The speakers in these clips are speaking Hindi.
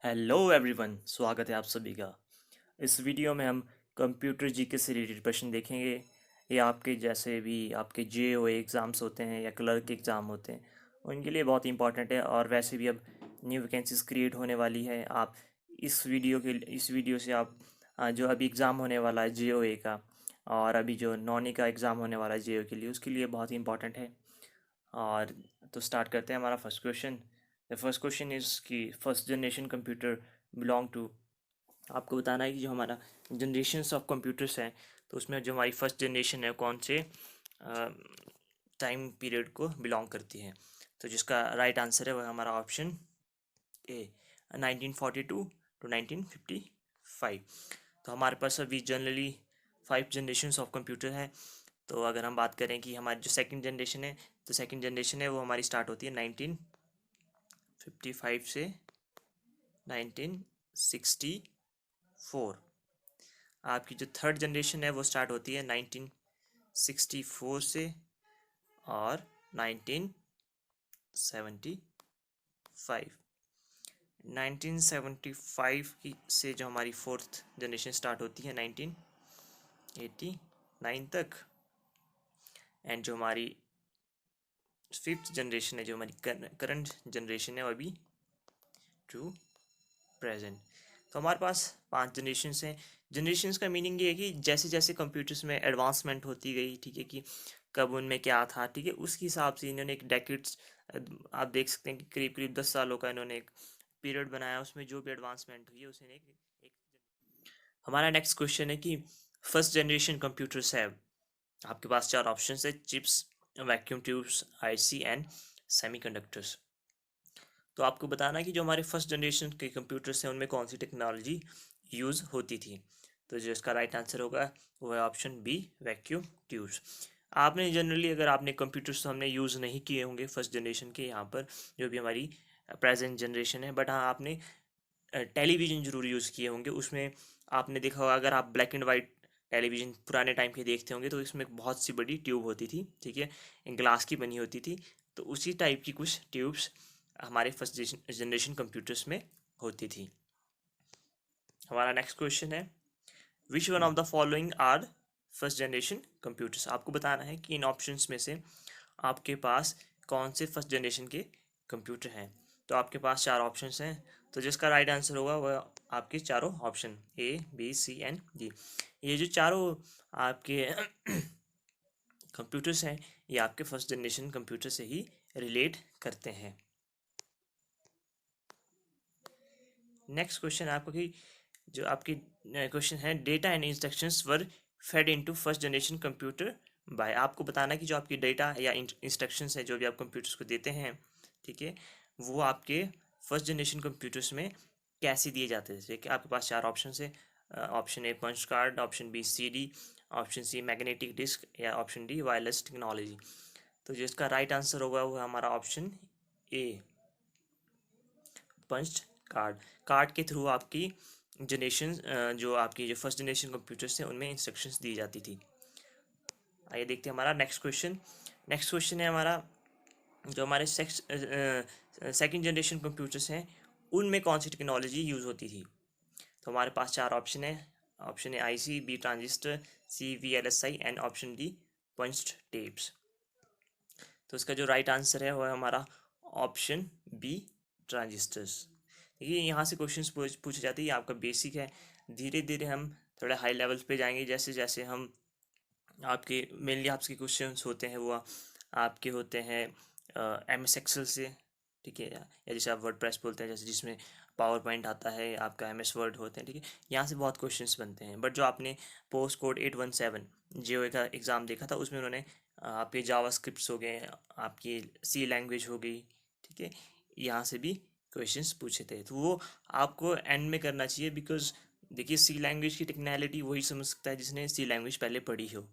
हेलो एवरीवन, स्वागत है आप सभी का। इस वीडियो में हम कंप्यूटर जीके से रिलेटेड प्रश्न देखेंगे। ये आपके जैसे भी आपके जेओ एग्ज़ाम्स होते हैं या क्लर्क एग्ज़ाम होते हैं, उनके लिए बहुत इंपॉर्टेंट है। और वैसे भी अब न्यू वैकेंसीज क्रिएट होने वाली है। आप इस वीडियो से आप जो अभी एग्ज़ाम होने वाला है जेओ ए का, और अभी जो नॉनी का एग्ज़ाम होने वाला है जेओ के लिए, उसके लिए बहुत इंपॉर्टेंट है। और तो स्टार्ट करते हैं हमारा first question. The first question is कि first generation computer belong to. आपको बताना है कि जो हमारा जनरेशन्स ऑफ कंप्यूटर्स हैं, तो उसमें जो हमारी फर्स्ट जनरेशन है कौन से टाइम पीरियड को बिलोंग करती है। तो जिसका राइट आंसर है वह हमारा ऑप्शन ए, 1942 टू 1955। तो हमारे पास अभी जनरली 5 जनरेशन्स ऑफ कंप्यूटर हैं। तो अगर हम बात करें कि हमारी जो सेकंड जनरेशन है, तो सेकंड जनरेशन है वो हमारी स्टार्ट होती है 1955 से 1964। आपकी जो थर्ड जनरेशन है वो स्टार्ट होती है 1964 से और 1975। 1975 की से जो हमारी फोर्थ जनरेशन स्टार्ट होती है 1989 तक। एंड जो हमारी फिफ्थ जनरेशन है, जो हमारी करंट जनरेशन है, वो अभी टू प्रेजेंट। तो हमारे पास 5 जनरेशन्स हैं। जनरेशन्स का मीनिंग ये है कि जैसे जैसे कंप्यूटर्स में एडवांसमेंट होती गई, ठीक है, कि कब उनमें क्या था, ठीक है, उसके हिसाब से इन्होंने एक डेकेड्स, आप देख सकते हैं कि करीब करीब 10 सालों का इन्होंने एक पीरियड बनाया। उसमें जो भी एडवांसमेंट हुई है उसे एक हमारा नेक्स्ट क्वेश्चन है कि फर्स्ट जनरेशन कंप्यूटर्स है। आपके पास 4 ऑप्शन है: chips, vacuum tubes, IC and semiconductors. तो आपको बताना है कि जो हमारे फर्स्ट जनरेशन के कंप्यूटर्स हैं उनमें कौन सी टेक्नोलॉजी यूज़ होती थी। तो जो इसका राइट आंसर होगा वो है ऑप्शन बी, वैक्यूम ट्यूब्स। आपने जनरली, अगर आपने कंप्यूटर्स तो हमने यूज़ नहीं किए होंगे फर्स्ट जनरेशन के यहाँ पर, जो भी हमारी प्रेजेंट जनरेशन है, बट हाँ आपने टेलीविज़न जरूर यूज़ किए होंगे। उसमें आपने देखा होगा, अगर आप ब्लैक एंड वाइट टेलीविज़न पुराने टाइम के देखते होंगे, तो इसमें बहुत सी बड़ी ट्यूब होती थी, ठीक है, ग्लास की बनी होती थी। तो उसी टाइप की कुछ ट्यूब्स हमारे फर्स्ट जनरेशन कंप्यूटर्स में होती थी। हमारा नेक्स्ट क्वेश्चन है, which one of the following are first generation computers. आपको बताना है कि इन ऑप्शंस में से आपके पास कौन से फर्स्ट जनरेशन के कंप्यूटर हैं। तो आपके पास 4 ऑप्शंस हैं। तो जिसका राइट आंसर होगा वह आपके चारों option A, B, C and D. ये जो चारों आपके कंप्यूटर्स हैं, ये आपके फर्स्ट जनरेशन कंप्यूटर से ही रिलेट करते हैं। नेक्स्ट क्वेश्चन आपको कि जो आपकी क्वेश्चन है, data and instructions were fed into first generation computer by. आपको बताना कि जो आपकी डेटा या इंस्ट्रक्शंस है जो भी आप कंप्यूटर्स को देते हैं, ठीक है, वो आपके फर्स्ट जनरेशन कंप्यूटर्स में कैसे दिए जाते थे। कि आपके पास 4 ऑप्शन है। Option A punch card, option B CD, option C magnetic disk, या ऑप्शन डी वायरलेस टेक्नोलॉजी। तो जिसका राइट आंसर होगा वो हमारा option A, punch card. Card के थ्रू आपकी जनरेशन, जो आपकी जो फर्स्ट जनरेशन कंप्यूटर्स थे उनमें इंस्ट्रक्शंस दी जाती थी। आइए देखते हैं हमारा नेक्स्ट क्वेश्चन। नेक्स्ट क्वेश्चन है हमारा, जो हमारे सेकंड जनरेशन कंप्यूटर्स हैं उनमें कौन सी टेक्नोलॉजी यूज़ होती थी। तो हमारे पास 4 ऑप्शन है। Option A IC, B transistor, C VLSI and option D punched tapes. तो इसका जो राइट आंसर है वो है हमारा ऑप्शन बी, ट्रांजिस्टर्स। देखिए यहाँ से क्वेश्चंस पूछे जाते हैं, आपका बेसिक है। धीरे धीरे हम थोड़े हाई लेवल्स पे जाएंगे, जैसे जैसे हम आपके मेनली आपके क्वेश्चंस होते हैं वो आपके होते हैं एम एस एक्सेल से, ठीक है, या जैसे आप वर्ड प्रेस बोलते हैं, जैसे जिसमें पावर पॉइंट आता है, आपका एम एस वर्ड होते हैं, ठीक है, यहाँ से बहुत क्वेश्चंस बनते हैं। बट जो आपने पोस्ट कोड 817 जेओए का एग्ज़ाम देखा था, उसमें उन्होंने आपके जावा स्क्रिप्ट्स हो गए, आपकी सी लैंग्वेज हो गई, ठीक है, यहाँ से भी क्वेश्चंस पूछे थे। तो वो आपको एंड में करना चाहिए, बिकॉज देखिए सी लैंग्वेज की टेक्नोलॉजी वही समझ सकता है जिसने सी लैंग्वेज पहले पढ़ी हो,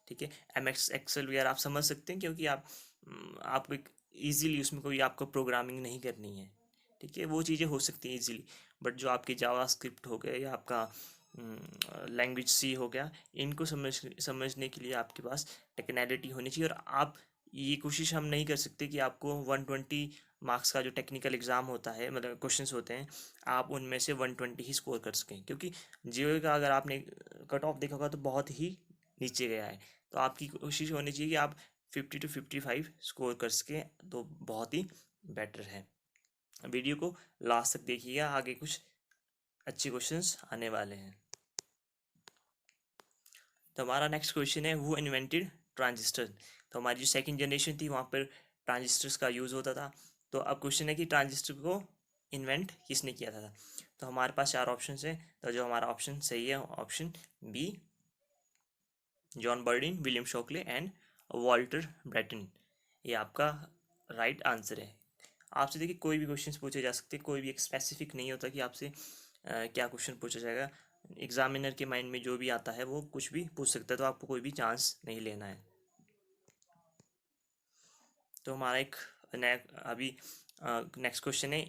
ठीक है। एम एक्स एक्सेल वगैरह आप समझ सकते हैं, क्योंकि आपको एक ईजीली उसमें कोई आपको प्रोग्रामिंग नहीं करनी है, ठीक है, वो चीज़ें हो सकती हैं ईजीली। बट जो आपकी जावा स्क्रिप्ट हो गया या आपका लैंग्वेज सी हो गया, इनको समझने के लिए आपके पास टेक्नैलिटी होनी चाहिए। और आप ये कोशिश हम नहीं कर सकते कि आपको 120 मार्क्स का जो टेक्निकल एग्ज़ाम होता है, मतलब क्वेश्चंस होते हैं, आप उनमें से 120 ही स्कोर कर सकें, क्योंकि जीओ का अगर आपने कट ऑफ देखा होगा तो बहुत ही नीचे गया है। तो आपकी कोशिश होनी चाहिए कि आप 50 to 55 स्कोर कर सकें, तो बहुत ही बेटर है। वीडियो को लास्ट तक देखिएगा, आगे कुछ अच्छे क्वेश्चंस आने वाले हैं। तो हमारा नेक्स्ट क्वेश्चन है, हु इन्वेंटेड ट्रांजिस्टर। तो हमारी जो सेकंड जनरेशन थी वहाँ पर ट्रांजिस्टर्स का यूज़ होता था। तो अब क्वेश्चन है कि ट्रांजिस्टर को इन्वेंट किसने किया था। तो हमारे पास 4 ऑप्शन है। तो जो हमारा ऑप्शन सही है option B, John Bardeen, William Shockley and Walter Brattain, ये आपका राइट आंसर है। आपसे देखिए कोई भी क्वेश्चन पूछे जा सकते हैं, कोई भी एक स्पेसिफिक नहीं होता कि आपसे क्या क्वेश्चन पूछा जाएगा। एग्जामिनर के माइंड में जो भी आता है वो कुछ भी पूछ सकता है, तो आपको कोई भी चांस नहीं लेना है। तो हमारा एक अभी नेक्स्ट क्वेश्चन है,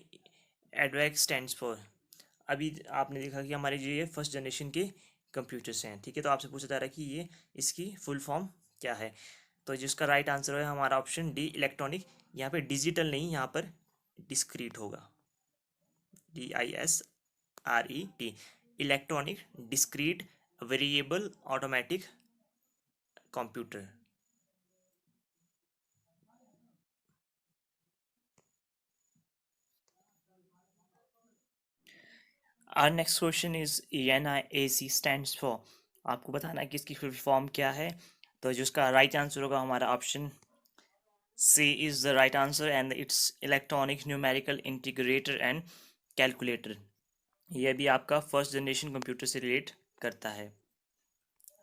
एडवेक स्टैंड्स फॉर। अभी आपने देखा कि हमारे जो ये फर्स्ट जनरेशन के कंप्यूटर्स हैं, ठीक है, तो आपसे पूछा जा रहा है कि ये इसकी फुल फॉर्म क्या है। तो जिसका राइट आंसर है हमारा ऑप्शन डी, इलेक्ट्रॉनिक। यहाँ पे डिजिटल नहीं, यहाँ पर डिस्क्रीट होगा, DISRET, electronic discrete variable automatic computer. Our next question is NIAC stands for. आपको बताना है कि इसकी फुल फॉर्म क्या है। तो जिसका राइट आंसर होगा हमारा option C is the right answer, and it's electronic numerical integrator and calculator. ये भी आपका फर्स्ट जनरेशन कंप्यूटर से रिलेट करता है।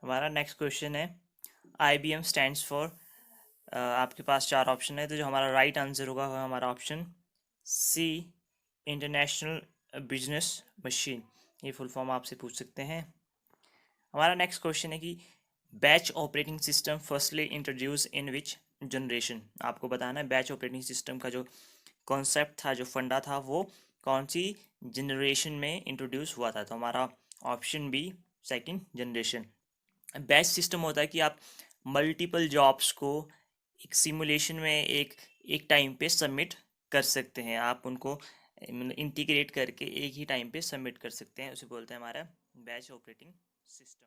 हमारा नेक्स्ट क्वेश्चन है, IBM स्टैंड्स फॉर। आपके पास 4 ऑप्शन है, तो जो हमारा राइट आंसर होगा हमारा option C, international business machine. ये फुल फॉर्म आपसे पूछ सकते हैं। हमारा नेक्स्ट क्वेश्चन है कि batch operating system firstly introduce in which generation. आपको बताना है बैच ऑपरेटिंग सिस्टम का जो कॉन्सेप्ट था, जो फंडा था, वो कौन सी जनरेशन में इंट्रोड्यूस हुआ था। तो हमारा option B, second generation. Batch system होता है कि आप मल्टीपल जॉब्स को एक सिमुलेशन में एक एक टाइम पे सबमिट कर सकते हैं, आप उनको इंटीग्रेट करके एक ही टाइम पे सबमिट कर सकते हैं, उसे बोलते हैं हमारा बैच ऑपरेटिंग सिस्टम।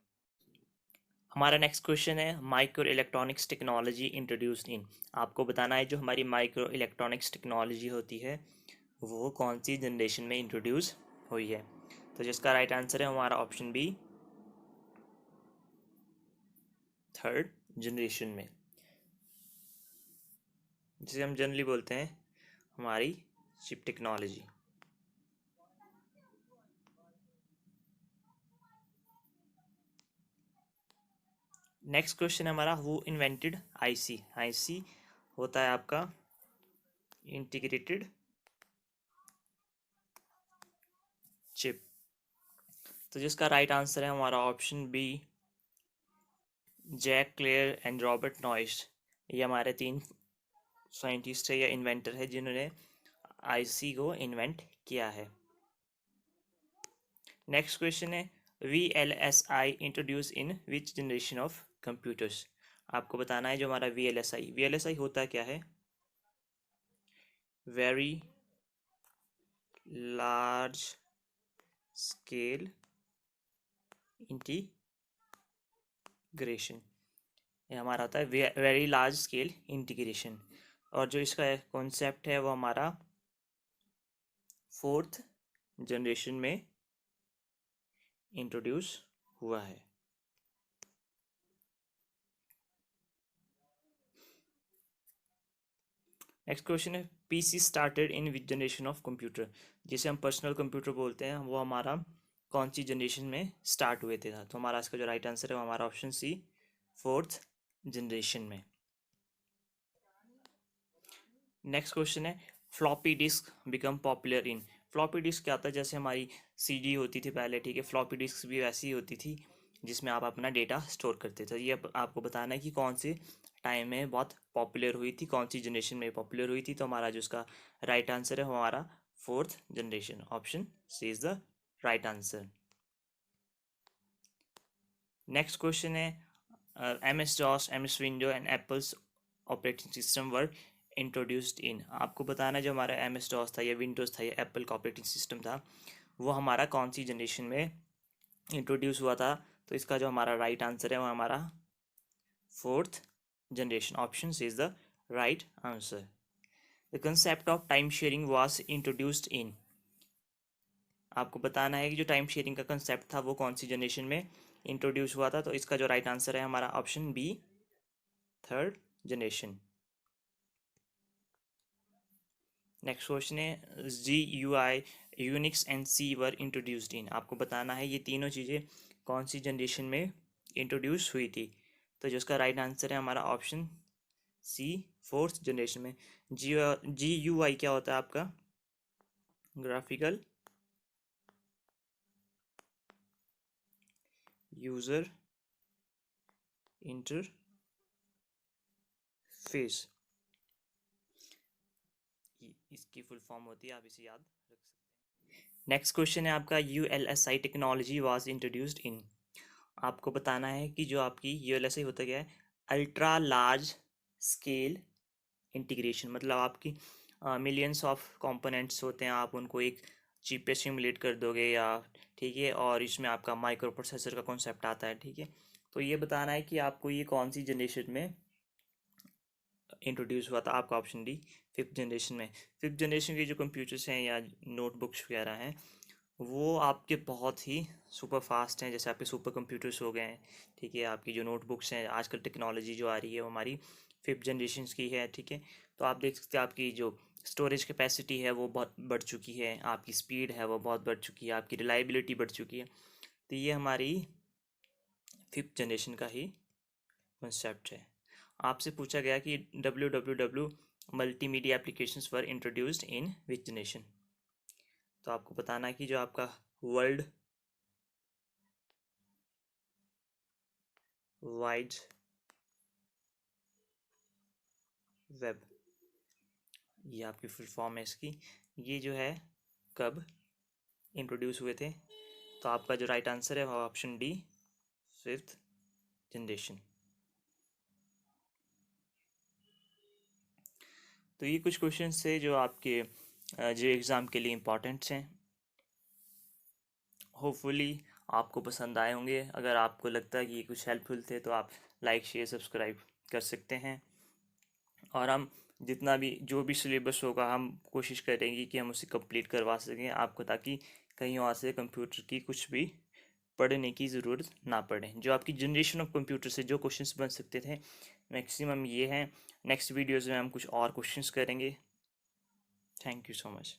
हमारा नेक्स्ट क्वेश्चन है, micro electronics technology introduced in. आपको बताना है जो हमारी माइक्रो इलेक्ट्रॉनिक्स टेक्नोलॉजी होती है वो कौन सी जनरेशन में इंट्रोड्यूस हुई है। तो जिसका राइट आंसर है हमारा ऑप्शन बी, थर्ड जनरेशन में, जिसे हम जनरली बोलते हैं हमारी चिप टेक्नोलॉजी। नेक्स्ट क्वेश्चन है हमारा, हु इन्वेंटेड आईसी। आईसी होता है आपका इंटीग्रेटेड चिप। तो जिसका राइट आंसर है हमारा option B, Jack Claire and Robert Noyce. ये हमारे 3 साइंटिस्ट है या इन्वेंटर है जिन्होंने आईसी को इन्वेंट किया है। नेक्स्ट क्वेश्चन है, VLSI introduce in which generation of computers. आपको बताना है जो हमारा VLSI होता क्या है, वेरी लार्ज स्केल इंटीग्रेशन। ये हमारा होता है वेरी लार्ज स्केल इंटीग्रेशन। और जो इसका कॉन्सेप्ट है वो हमारा 4th जनरेशन में इंट्रोड्यूस हुआ है। नेक्स्ट क्वेश्चन है, PC started in which generation of computer. जिसे हम पर्सनल कंप्यूटर बोलते हैं वो हमारा कौन सी जनरेशन में स्टार्ट हुए थे। तो हमारा इसका जो राइट आंसर है वो हमारा ऑप्शन सी, 4th जनरेशन में। नेक्स्ट क्वेश्चन है, floppy disk become popular in. Floppy disk क्या होता है, जैसे हमारी CD होती थी पहले, ठीक है, फ्लॉपी डिस्क भी वैसी ही होती थी जिसमें आप अपना डेटा स्टोर करते थे। ये आपको बताना है कि कौन से टाइम में बहुत पॉपुलर हुई थी, कौन सी जनरेशन में पॉपुलर हुई थी। तो हमारा जो उसका राइट आंसर है हमारा 4th generation, option C is the right answer. Next question है, MS DOS, MS window and Apple's operating system were introduced in, आपको बताना है जो हमारा MS DOS था या विंडोज़ था या एप्पल का ऑपरेटिंग सिस्टम था वो हमारा कौन सी जनरेशन में इंट्रोड्यूस हुआ था। तो इसका जो हमारा राइट आंसर है वो हमारा 4th generation, option is the right answer. The concept of time sharing was introduced in, आपको बताना है कि जो टाइम शेयरिंग का कंसेप्ट था वो कौन सी जनरेशन में इंट्रोड्यूस हुआ था। तो इसका जो राइट आंसर है हमारा option B, 3rd generation. Next question है GUI, Unix and C were introduced in, आपको बताना है ये तीनों चीज़ें कौन सी जनरेशन में इंट्रोड्यूस हुई थी। तो जो इसका राइट आंसर है हमारा ऑप्शन सी, 4th जनरेशन में। GUI क्या होता है आपका, ग्राफिकल यूजर इंटरफेस, इसकी फुल फॉर्म होती है, आप इसे याद रख सकते हैं। नेक्स्ट क्वेश्चन है आपका ULSI technology was introduced in, आपको बताना है कि जो आपकी ULSI होता क्या है, अल्ट्रा लार्ज स्केल इंटीग्रेशन, मतलब आपकी मिलियंस ऑफ कंपोनेंट्स होते हैं, आप उनको एक चिप पे सिमुलेट कर दोगे या, ठीक है, और इसमें आपका माइक्रो प्रोसेसर का कॉन्सेप्ट आता है, ठीक है। तो ये बताना है कि आपको ये कौन सी जनरेशन में इंट्रोड्यूस हुआ था, आपका ऑप्शन डी, 5th जनरेशन में। 5th जनरेशन के जो कंप्यूटर्स हैं या नोटबुक्स वगैरह हैं वो आपके बहुत ही सुपर फास्ट हैं, जैसे आपके सुपर कंप्यूटर्स हो गए हैं, ठीक है। आपकी जो नोटबुक्स हैं आजकल टेक्नोलॉजी जो आ रही है वो हमारी 5th जनरेशन की है, ठीक है। तो आप देख सकते हैं आपकी जो स्टोरेज कैपेसिटी है वो बहुत बढ़ चुकी है, आपकी स्पीड है वो बहुत बढ़ चुकी है, आपकी रिलायबिलिटी बढ़ चुकी है। तो ये हमारी 5th जनरेशन का ही कंसेप्ट है। आपसे पूछा गया कि WWW multimedia applications were introduced in which generation, तो आपको बताना है कि जो आपका वर्ल्ड वाइड वेब, ये आपकी फुल फॉर्म है इसकी, ये जो है कब इंट्रोड्यूस हुए थे। तो आपका जो राइट आंसर है वो ऑप्शन डी, 5th जनरेशन। तो ये कुछ क्वेश्चंस थे जो आपके जो एग्ज़ाम के लिए इम्पोर्टेंट्स हैं, होपफुली आपको पसंद आए होंगे। अगर आपको लगता है कि ये कुछ हेल्पफुल थे तो आप लाइक शेयर सब्सक्राइब कर सकते हैं, और हम जितना भी जो भी सिलेबस होगा हम कोशिश करेंगे कि हम उसे कंप्लीट करवा सकें आपको, ताकि कहीं और से कंप्यूटर की कुछ भी पढ़ने की ज़रूरत ना पड़े। जो आपकी जनरेशन ऑफ कंप्यूटर से जो क्वेश्चंस बन सकते थे मैक्सिमम ये हैं। नेक्स्ट वीडियोज़ में हम कुछ और क्वेश्चंस करेंगे। Thank you so much.